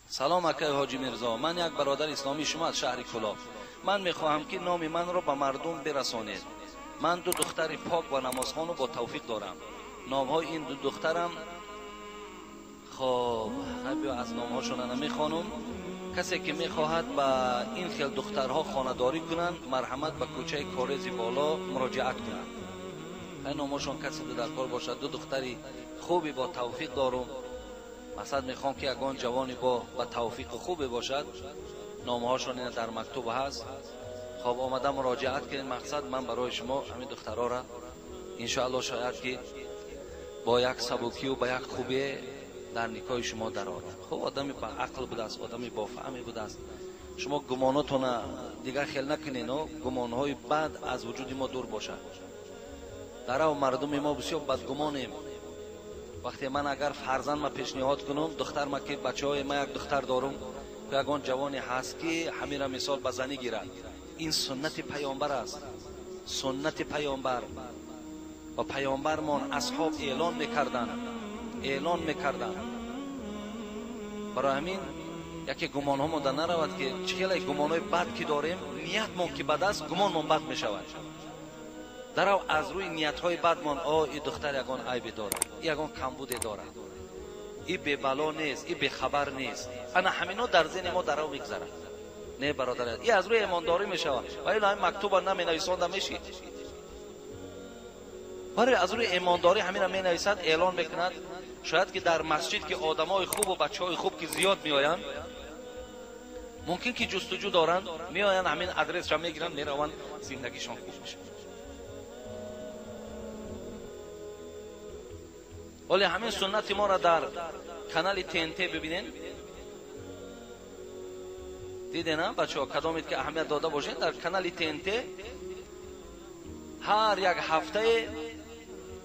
سلام اکای حاجی میرزا، من یک برادر اسلامی شما از شهر کلاه. من میخواهم که نام من را به مردم برسانید. من دو دختر پاک و نمازخوان با توفیق دارم. نام های این دو دخترم خب از نام هاشون نمیخوانم. کسی که میخواهد با این خیل دخترها خانه‌داری کنند مرحمت به کوچه کارزی بالا مراجعت کنند. این نامشون کسی در کار باشد. دو دختری خوبی با توفیق دارم. مقصد میخوام که یگان جوانی با توفیق خوبی باشد. نامهاشون این در مکتوب هست. خب آمده مراجعت کنید. مقصد من برای شما همین دخترها را انشاءالله شاید که با یک سبکی و با یک خوبی در نکاح شما در آورد. خب آدمی با عقل بوده است، آدمی با فهمی بوده است. شما گماناتون دیگر خیال نکنین و گمانهای بد از وجود ما دور باشد. در او مردم ما بسیار بدگمانیم. وقتی من اگر فرزند ما پیشنهاد کنم دختر ما که بچهای ما یک دختر دارم که یگان جوانی هست که همین مثال به زنی گیرد. این سنت پیامبر است. سنت پیامبر و پیامبرمان اصحاب اعلان میکردن. برای همین یکی گمان ها مانده نرود که چخیلی گمان های بد که داریم نیت ما که بد است گمان ما بد می شود. در او از روی نیت های بد من این دختر یگان عیبی دارد، یگان کمبودی دارد، این بی بلا نیست، این بی خبر نیست. انا همینو در ذهن ما در او میگذرد. نه برادر، این از روی ایمانداری می شود. ولی این مکتوب نمی نویسنده میشی. برای از روی ایمانداری همین می نویسد، اعلان میکند. شاید که در مسجد که آدمای خوب و بچهای خوب که زیاد میآیند، ممکن که جستجو دارند، میآیند همین آدرس را میگیرند، میروند، زندگیشان خوب میشه. ولی همین سنت ما را در کانال TNT ببینین. دیدین نه بچه‌ها؟ کدامید که اهمیت داده باشین در کانال TNT هر یک هفته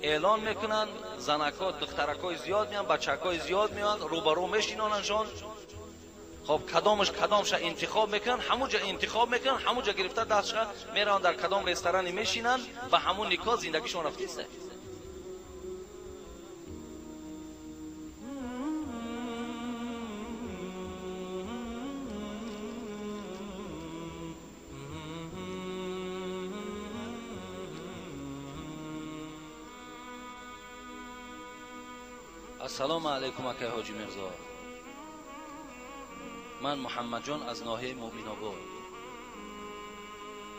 اعلان میکنن. زنکا دخترکای زیاد میان، بچکای زیاد میان، روبرو میشینانشان. خب کدامش انتخاب میکنن، همونجا انتخاب میکنن، همونجا گرفته دستش میرن در کدام رستورانی میشینن و همون نکاح زندگیشون رفته است. السلام علیکم اکای حاجی میرزا. من محمد جان از ناحیه مومن آباد.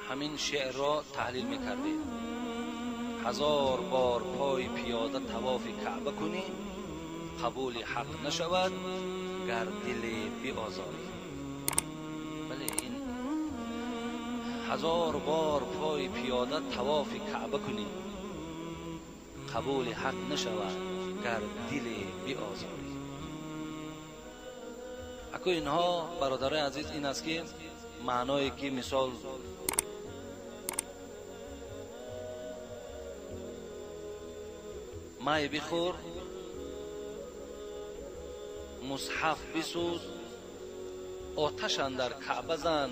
همین شعر را تحلیل میکردیم. 1000 بار پای پیاده طواف کعبه کنی قبول حق نشود گر دل بیازاری. بله، این 1000 بار پای پیاده طواف کعبه کنی قبول حق نشود گر دل بیازاری. اکو اینها برادرای عزیز این است که معنایی که مثال مای بخور، مصحف بسوز، آتش اندر کعبه زن،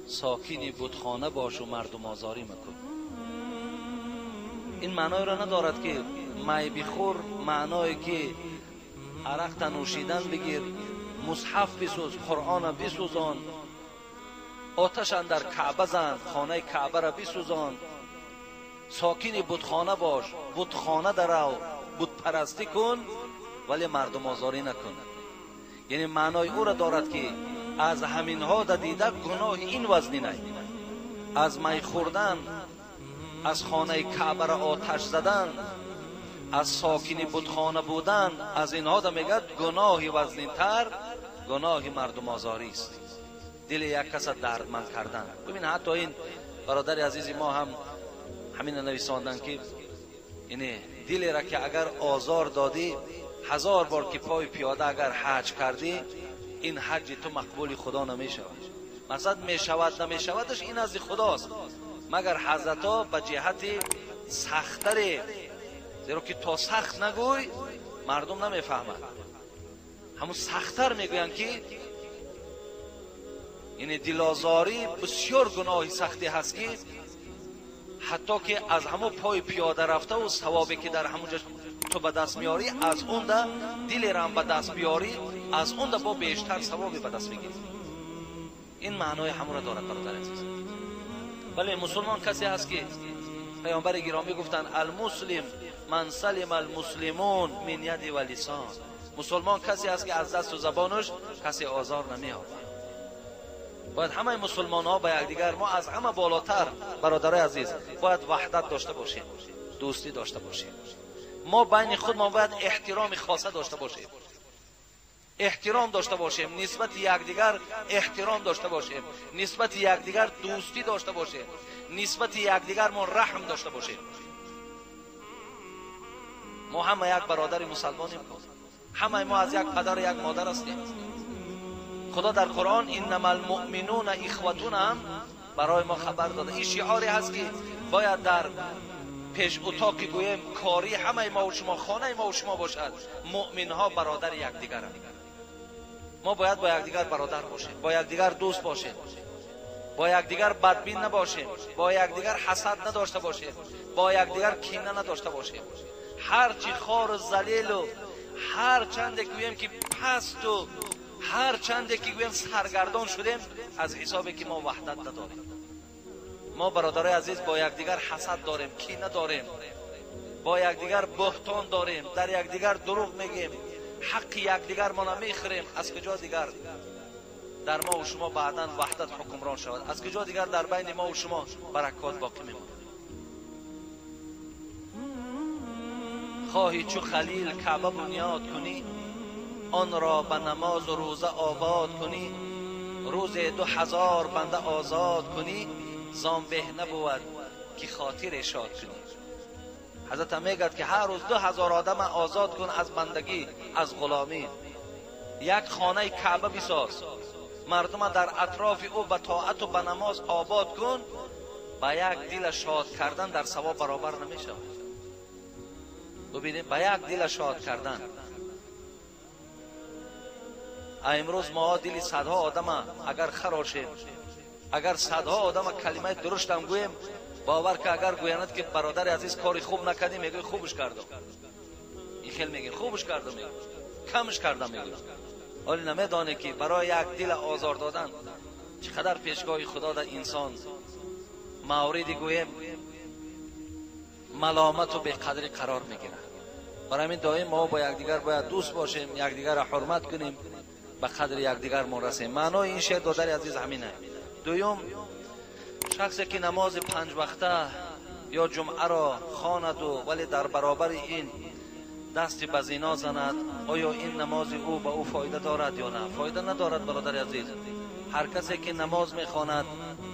ساکین بتخانه باش و مردم آزاری مکن. این معنای را ندارد که مای بخور معنایی که عرق تنوشیدن بگیر، مصحف بسوز، قرآن بسوزان، آتش اندر کعبه زن، خانه کعبه را بسوزان، ساکین بتخانه باش، بتخانه درو، بت پرستی کن ولی مردم آزاری نکن. یعنی معنای او را دارد که از همین ها دیده گناه این وزنی نه. از می خوردن، از خانه کعبه را آتش زدن، از ساکین بتخانه بودن، از اینها دا میگد گناهی وزنین تر گناه مردم آزاری است. دل یک کس دردمند کردن. ببین حتی این برادر عزیز ما هم همین نویساندن که یعنی دل را که اگر آزار دادی 1000 بار که پای پیاده اگر حج کردی این حج تو مقبول خدا نمی شود. مقصد می شود نمی شودش این از خداست، مگر حضرت ها به جهت سختره، زیرا که تا سخت نگوی مردم نمیفهمند. همون سختتر میگویند که یعنی دلازاری بسیار گناهی سختی هست که حتی که از همون پای پیاده رفته و ثوابی که در همونجا تو به دست میاری، از اون ده دل رم به دست بیاری، از اون ده با بیشتر ثوابی به دست میگیری. این معنای همون را دارد برادر عزیز. ولی مسلمان کسی هست که پیامبر گرامی گفتن المسلم من سلم المسلمون من ید و لسان. مسلمان کسی هست که از دست و زبانش کسی آزار نمی‌آورد. باید همه مسلمان ها با یکدیگر، ما از همه بالاتر برادرای عزیز باید وحدت داشته باشیم، دوستی داشته باشیم. ما بین خود ما باید احترام خاصه داشته باشیم، احترام داشته باشیم نسبت یکدیگر، احترام داشته باشیم نسبت یکدیگر، دوستی داشته باشیم نسبت یکدیگر، ما رحم داشته باشیم. ما همه یک برادر مسلمانیم، همه ما از یک پدر و یک مادر هستیم. خدا در قرآن انما المؤمنون اخوتون هم برای ما خبر داده. این شعاری هست که باید در پیش اتاقی گویم کاری همه ما و شما، خانه ما و شما باشد. مؤمن ها برادر یکدیگرند. ما باید با یکدیگر برادر باشیم، با یکدیگر دوست باشیم، با یکدیگر بدبین نباشیم، با یکدیگر حسد نداشته باشیم، با یکدیگر کینه نداشته باشیم. هر چی خار و ذلیل و هر چند گویم که پست و هر چند که گویم سرگردان شدیم، از حسابی که ما وحدت نداریم. ما برادرای عزیز با یکدیگر حسد داریم، کینه داریم، با یکدیگر بهتان داریم، در یکدیگر دروغ میگیم، حق یکدیگر ما نمیخوریم. از کجا دیگر در ما و شما بعداً وحدت حکمران شود؟ از کجا دیگر در بین ما و شما برکات باقی میماند؟ خواهی چو خلیل کعبه بنیاد کنی، آن را به نماز و روزه آباد کنی، روز 2000 بنده آزاد کنی، زان به نبود که خاطر شاد کنی. حضرت میگد که هر روز 2000 آدم آزاد کن از بندگی، از غلامی. یک خانه کعبه بساز، مردم در اطراف او به طاعت و به نماز آباد کن، با یک دل شاد کردن در ثواب برابر نمیشه. ببینید، با یک دل شاد کردن. امروز ما دل صدها آدم اگر خراشه، اگر صدها آدم کلمه درشت هم گویم، باور که اگر گویند که برادر عزیز کاری خوب نکردی، میگه خوبش کردم. این خیلی میگه خوبش کردم، میگه کمش کردم، میگه. ولی نمیدانه که برای یک دل آزار دادن چقدر پیشگاه خدا در انسان موردی گویم ملامت و به قدری قرار میگیره. برای همین دائم ما با یکدیگر باید دوست باشیم، یکدیگر را حرمت کنیم، به قدر یکدیگر ما رسیم. معنای این شعر دادر عزیز همینه. دوم، شخصی که نماز 5 وقته یا جمعه را خواند و ولی در برابر این دستی به زنا زند، آیا این نماز او به او فایده دارد یا نه؟ فایده ندارد برادر عزیز. هر کسی که نماز میخواند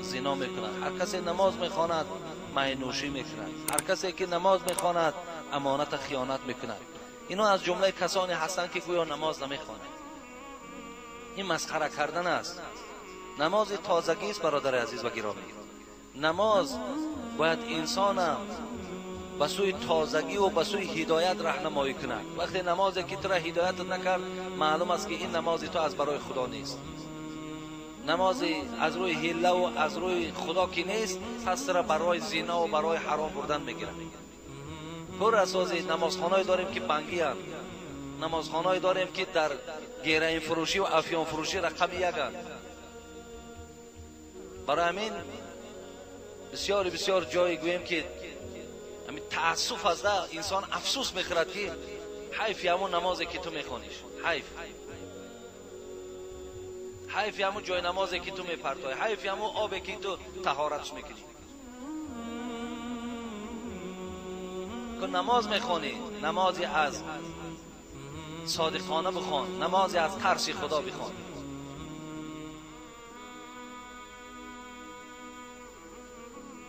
زنا میکند، هر کسی نماز میخواند مینوشی میکند، هر کسی که نماز میخواند امانت خیانت میکند. اینا از جمله کسانی هستند که گویا نماز نمیخوانند. این مسخره کردن است. نماز تازگی است برادر عزیز و گرامی. نماز باید انسان به سوی تازگی و به سوی هدایت راهنمایی کند. وقتی نمازی که تو را هدایت نکرد، معلوم است که این نماز تو از برای خدا نیست. نمازی از روی حیله و از روی خدا که نیست، پس را برای زنا و برای حرام بردن میگیره. پر اساسی نمازخانه‌ای داریم که بنگی هم، نمازخانه‌ای داریم که در گیرین فروشی و افیون فروشی رقم 1 هم. برای همین بسیار جایی گویم که همین تأسف از ده انسان افسوس میخورد که حیف همون نمازی که تو میخوانیش، حیف همون جای نمازی که تو میپرتای، حیف همون آبی که تو طهارتش میکنی. که نماز میخوانی، نمازی از صادقانه بخوان، نمازی از ترس خدا بخوان.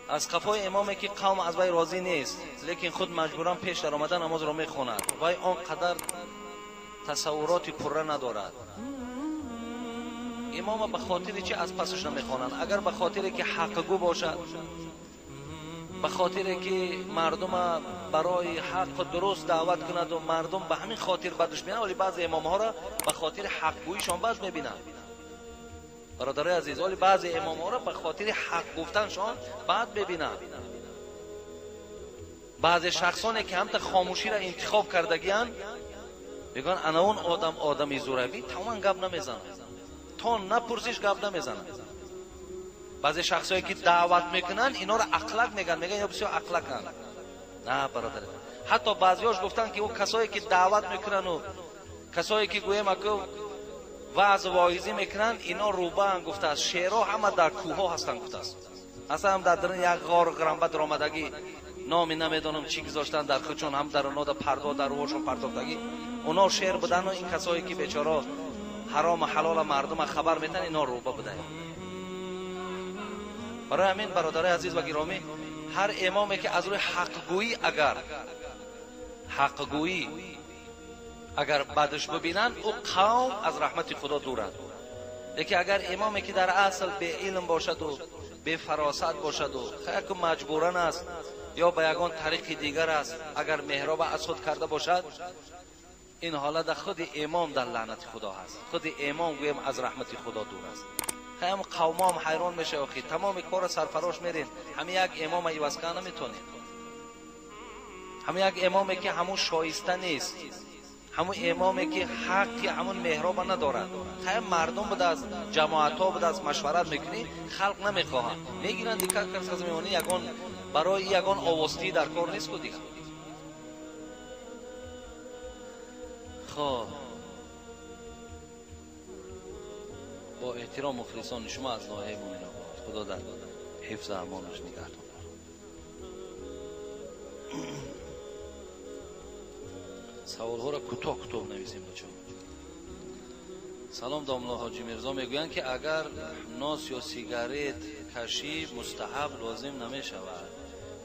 از قفای امامی که قوم از وی راضی نیست، لیکن خود مجبوران پیش در آمدن نماز را میخواند، وی آنقدر تصورات پره ندارد. امام به خاطر چی از پسش نمیخوانند؟ اگر به خاطر که حق گو باشد، به خاطر که مردم برای حق و درست دعوت کند و مردم به همین خاطر بدش میبینند، ولی بعضی امام ها را به خاطر حق گویشان بد میبینند. برادرای عزیز، ولی بعضی امام ها را به خاطر حق گفتنشان بد میبینند. بعضی شخصانی که هم خاموشی را انتخاب کردگیان میگن انا اون آدمی زوربی تمام گپ نمیزنه، تو نپرسیش گپ نمیزنه. بعضی شخصایی که دعوت میکنن اینا را اخلاق میگن یا بسیار اخلاقن. نه برادر، حتی بعضیاش گفتن که او کسایی که دعوت میکنن و کسایی که گویم اکو وعظ و واعظی میکنن اینا روبان گفته است، شیرها همه در کوه هستن گفته است. اصلا هم در درون یک غار غرنبه در آمدگی نامی نمیدونم چی گذاشتن در خودشون، هم در اونا در پرده در روشون پرتافتگی اونا شیر بودن و این کسایی که بیچاره حرام و حلال مردم خبر میدن اینا روبه بودن. برای همین برادرای عزیز و گرامی، هر امامی که از روی حقگویی اگر بدش ببینن او قوم از رحمت خدا دورند. لیکن اگر امامی که در اصل به علم باشد و به فراست باشد و خیلی مجبورن است یا به یگان طریق دیگر است، اگر محراب اسود کرده باشد، این حالت خود امام در لعنت خدا هست. خود امام گویم از رحمت خدا دور است. خیلی قوم هم حیران میشه آخی تمام کار سرفراش میرین، همین یک امام ایواز کنه نمیتونید. همین یک امامی که همون شایسته نیست، همون امامی که حقی همون محراب ندارد. خیلی مردم بود از جماعت ها بود از مشورت میکنی، خلق نمیخواهند میگیرن دیگر کس از میمونی یگان برای یگان آواستی در کار نیست که دیگر. خب با احترام مخلصان شما از ناحیه مومن آباد، خدا در حفظ امانش نگهدار. سوال ها را کوتاه نویسیم بچه. سلام داملا حاجی میرزا میگویند که اگر ناس یا سیگارت کشی مستحب لازم نمی شود،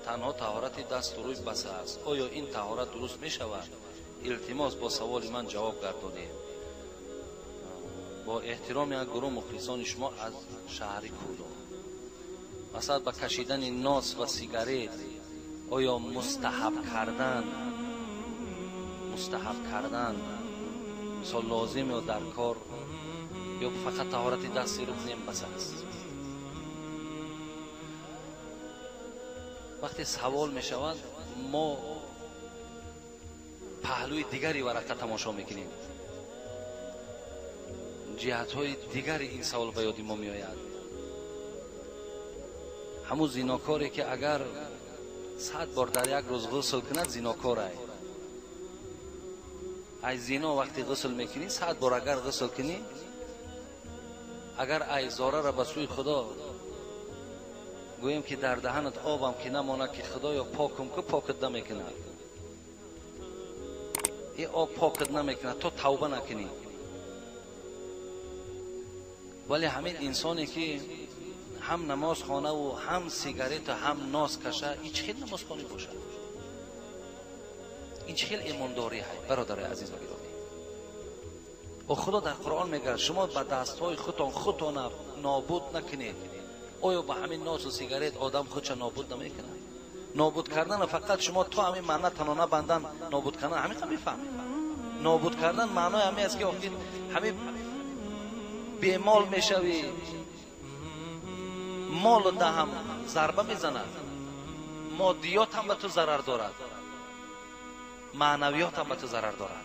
تنها طهارت دست و روی بس است، آیا این طهارت درست می شود؟ التماس با سوال من جواب گردانید. با احترام یک گروه مخلصان شما از شهر کولو، مثلا با کشیدن ناس و سیگارت آیا مستحب کردن مثال لازم یا در کار، یا فقط طهارت دست رو نیم بس است؟ وقتی سوال می شود ما پهلوی دیگری ورقه تماشا میکنیم، جهت های دیگری این سوال به یاد ما می آید. همون زیناکاری که اگر 100 بار در یک روز غسل کند زیناکار است. ای زینا وقتی غسل میکنی 100 بار اگر غسل کنی، اگر ای زاره را به سوی خدا گویم که در دهنت آبم که نمانه که خدایا پاکم که پاکت نمیکنه، این آب پاکت نمیکنه تو توبه نکنی. ولی همین انسانی که هم نماز خانه و هم سیگارت و هم ناس کشه، این چه نماز خانه باشه؟ این چه ایمانداری هست برادر عزیز و گرامی؟ و خدا در قرآن میگه شما به دستهای خودتان نابود نکنید. آیا با همین ناس و سیگارت آدم خودش نابود نمیکنه؟ نابود کردن فقط شما تو همین معنی تنانه بندن نابود کردن همین خب میفهمید. نابود کردن معنی همین است که همین بیمال میشوی، مال ده هم ضربه میزند، مادیات هم به تو ضرر دارد، معنویات هم به تو ضرر دارد.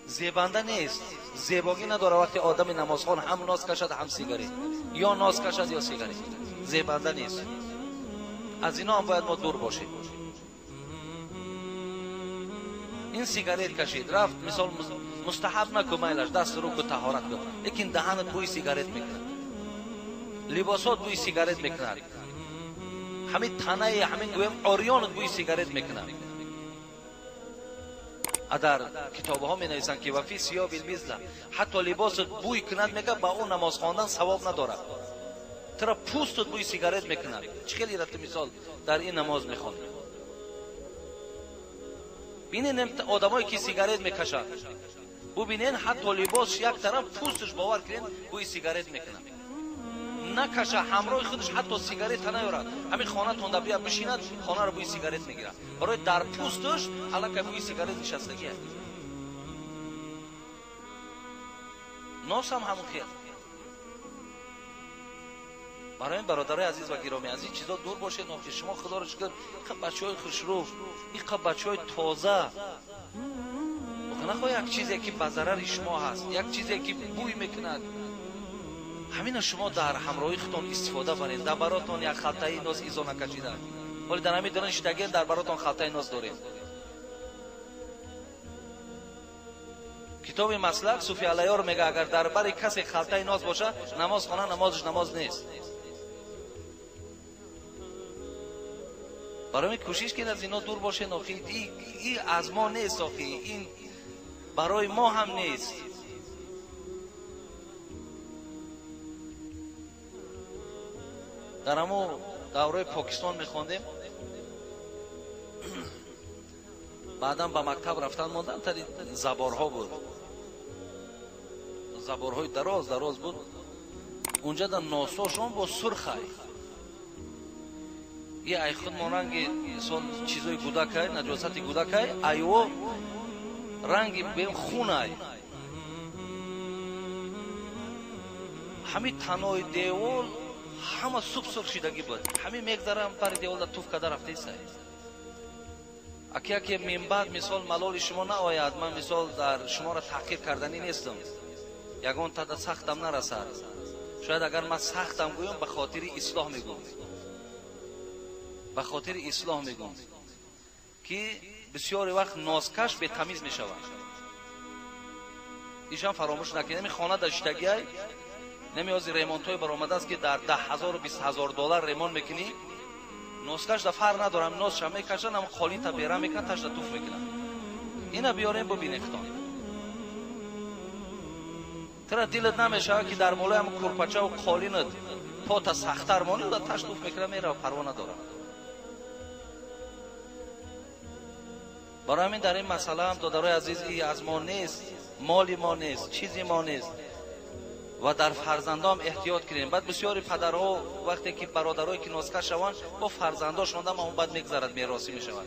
زیبنده نیست، زیبایی نداره وقتی آدم نمازخوان هم ناز کشد هم سیگاری، یا ناز کشد یا سیگاری، زیبنده نیست. از اینا هم باید ما دور باشیم. این سیگارت کشید رفت مثال مستحب نکو میلش دست رو کو طهارت کن، لیکن دهنت بوی سیگارت میکنه، لباسات بوی سیگارت میکنه، همین تنه همین گویم آریانت بوی سیگارت میکنه. در کتابه ها می نویسند که وفی سیاب المزله، حتی لباست بوی کند میگه با اون نماز خواندن ثواب نداره، ترا پوستت بوی سیگارت میکنه. چخیلی رفت مثال در این نماز میخوان. ببینین آدمایی که سیگارت میکشن، ببینین حتی لباس یک طرف پوستش باور کنین بوی سیگارت میکنه، نکشه همراه خودش حتی سیگارت نیارد، همین خانه تونده بیا بشیند خانه رو بوی سیگارت میگیره، برای در پوستش حالا بوی سیگارت نشستگی است. ناس هم همون خیلی. برای این برادرای عزیز و گرامی از این چیزا دور باشید. نوخی شما خدا رو شکر بچهای خوشرو، این بچهای تازه نخواه یک چیزی که به ضرر شما هست، یک چیزی که بوی میکند، همین شما در همراهی خودتون استفاده کنید. در براتون یک خلطه ناز ایزا نکشیده، ولی در همین دانشتگی در براتون خلطه ناز داریم. کتاب مسلک صوفی علیار میگه اگر در بر کسی خلطه ناز باشه نماز خونه نمازش نماز نیست. برای کوشش کنید از اینا دور باشین. این از ما نیست، این برای ما هم نیست. در همون دوره پاکستان میخوندیم، بعدا به مکتب رفتن ماندن، تا زبارها بود، زبارهای دراز دراز بود. اونجا در ناساشون با سرخه یه ای خود ماننگ سال چیزای گودکای نجاست گودکای ایو رنگ بیم خونه همین تنهای دیوال همه سرخ شدگی بود. همین میگذارم پر دیوال در توف کده رفته سای اکی من بعد مثال ملال شما نآید. من مثال در شما را تحقیر کردنی نیستم، یگان تا سختم نرسد. شاید اگر من سختم گویم به خاطر اصلاح میگم، به خاطر اصلاح میگم که بسیاری وقت نازکش به تمیز میشود. ایشان فراموش نکنید می خانه داشتگی نمیازی ریمونت های برآمده است که در 10,000 و 20,000 دلار ریمونت میکنی، نازکش در فرق ندارم، ناز شما میکشن هم خالی تا بیرون میکنن تاش توف میکنن. اینا بیاریم ببینید خدان ترا دلت نمیشه که در مولای هم کرپچه و قالینت پا تا سخت‌تر مانی و تاش توف میکنه میره و پروا نداره. برای همین در این مسئله هم دادرای عزیز ای از ما نیست، مالی ما نیست، چیزی ما نیست و در فرزندام احتیاط کنیم. بعد بسیاری پدرها وقتی که برادرایی که نازکش شوند با فرزنداشون هم اون بعد میگذرد میراثی میشوند.